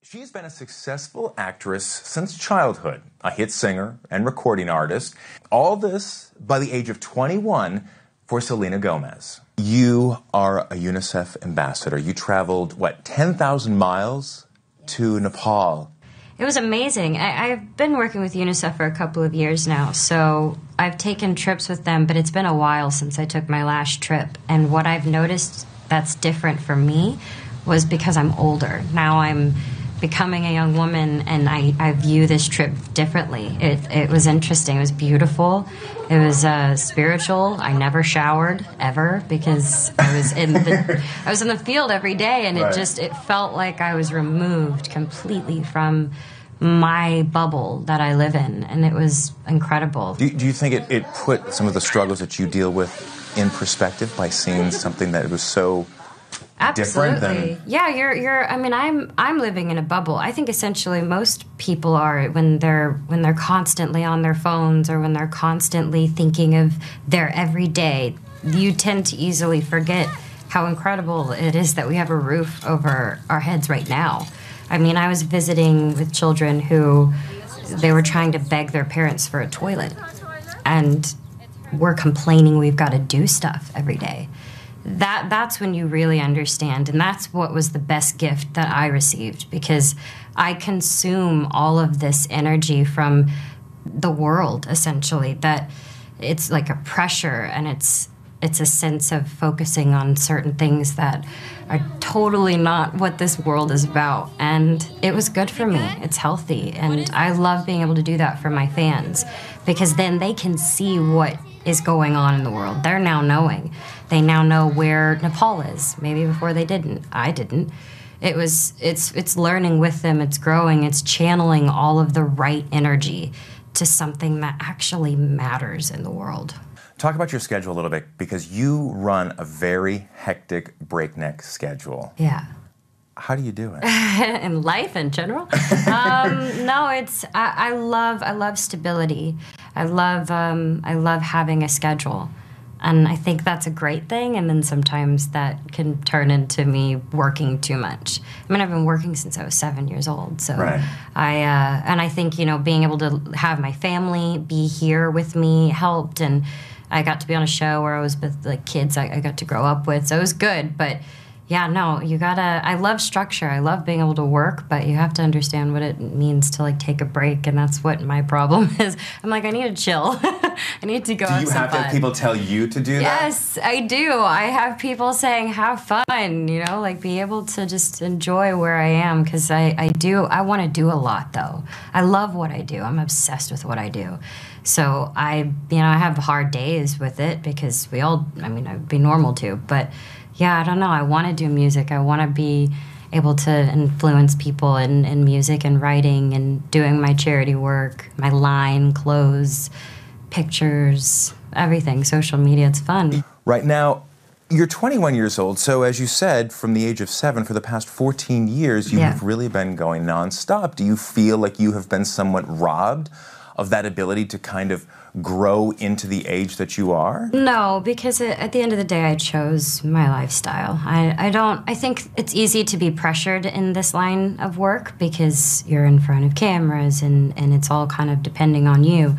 She's been a successful actress since childhood, a hit singer and recording artist. All this by the age of 21 for Selena Gomez. You are a UNICEF ambassador. You traveled, 10,000 miles to Nepal. It was amazing. I've been working with UNICEF for a couple of years now, so I've taken trips with them, but it's been a while since I took my last trip. And what I've noticed that's different for me was because I'm older. Now I'm becoming a young woman, and I view this trip differently. It was interesting. It was beautiful. It was spiritual. I never showered ever because I was in the field every day, and it felt like I was removed completely from my bubble that I live in, and it was incredible. Do you think it put some of the struggles that you deal with in perspective by seeing something that was so Absolutely. different than... Yeah, I'm living in a bubble. I think essentially most people are when they're constantly on their phones or when they're constantly thinking of their everyday. You tend to easily forget how incredible it is that we have a roof over our heads right now. I mean, I was visiting with children who they were trying to beg their parents for a toilet, and we're complaining we've got to do stuff every day. That's when you really understand, and that's what was the best gift that I received, because I consume all of this energy from the world, essentially, that it's like a pressure, and it's a sense of focusing on certain things that are totally not what this world is about, and it was good for me. It's healthy, and I love being able to do that for my fans, because then they can see what is going on in the world. They're now knowing. They now know where Nepal is. Maybe before they didn't. I didn't. It's learning with them. It's growing. It's channeling all of the right energy to something that actually matters in the world. Talk about your schedule a little bit, because you run a very hectic, breakneck schedule. Yeah. How do you do it? In life in general? No, I love stability. I love having a schedule, and I think that's a great thing. And then sometimes that can turn into me working too much. I mean, I've been working since I was 7 years old, so I think being able to have my family be here with me helped, and I got to be on a show where I was with the kids I got to grow up with, so it was good, but. Yeah, no, you gotta... I love structure. I love being able to work, but you have to understand what it means to, take a break, and that's what my problem is. I'm like, I need to chill. I need to go have some fun. Do you have to have people tell you to do that? Yes, I do. I have people saying, have fun, be able to just enjoy where I am, because I want to do a lot, though. I love what I do. I'm obsessed with what I do. So I have hard days with it, because I'd be normal too, but... Yeah, I don't know. I want to do music. I want to be able to influence people in music and writing and doing my charity work, my line, clothes, pictures, everything, social media. It's fun. Right now, you're 21 years old, so as you said, from the age of 7, for the past 14 years, you have really been going nonstop. Do you feel like you have been somewhat robbed of that ability to kind of grow into the age that you are? No, because at the end of the day, I chose my lifestyle. I think it's easy to be pressured in this line of work because you're in front of cameras and it's all kind of depending on you.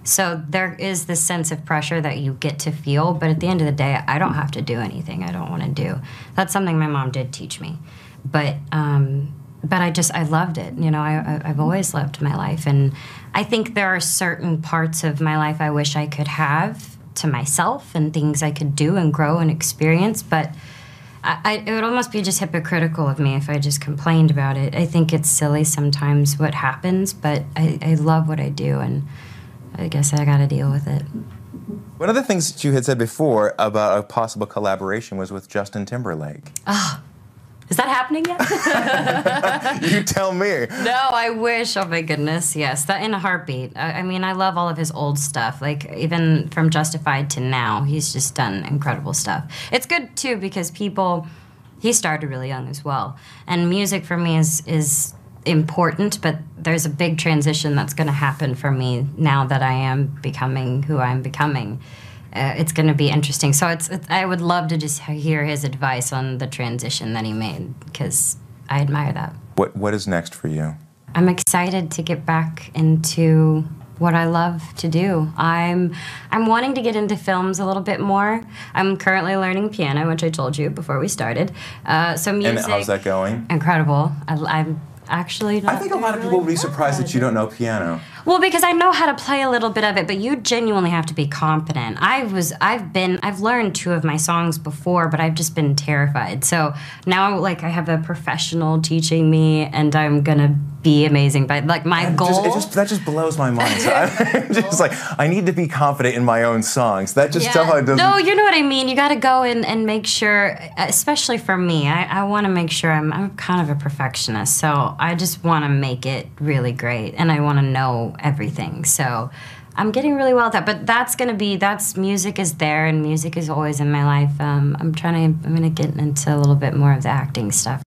So there is this sense of pressure that you get to feel, but at the end of the day, I don't have to do anything I don't want to do. That's something my mom did teach me. But I loved it. I've always loved my life, and I think there are certain parts of my life I wish I could have to myself and things I could do and grow and experience, but it would almost be just hypocritical of me if I just complained about it. I think it's silly sometimes what happens, but I love what I do, and I guess I gotta deal with it. One of the things that you had said before about a possible collaboration was with Justin Timberlake. Oh. Is that happening yet? You tell me. No, I wish. Oh, my goodness. Yes, that in a heartbeat. I love all of his old stuff. Even from Justified to now, he's just done incredible stuff. It's good, too, because he started really young as well. And music for me is important, but there's a big transition that's going to happen for me now that I am becoming who I'm becoming. It's going to be interesting. So I would love to just hear his advice on the transition that he made, because I admire that. What is next for you? I'm excited to get back into what I love to do. I'm wanting to get into films a little bit more. I'm currently learning piano, which I told you before we started. So music. And how's that going? Incredible. I'm actually not I think a lot of people would be surprised that you don't know piano. Well, because I know how to play a little bit of it, but you genuinely have to be competent. I've learned 2 of my songs before, but I've just been terrified. So now, like, I have a professional teaching me, and I'm gonna be amazing. But like my goal, that just blows my mind. So I'm just like, I need to be confident in my own songs. That just somehow doesn't. No, you know what I mean. You got to go and make sure, especially for me. I want to make sure I'm kind of a perfectionist, so I just want to make it really great, and I want to know everything. So I'm getting really well at that. But music is there, and music is always in my life. I'm gonna get into a little bit more of the acting stuff.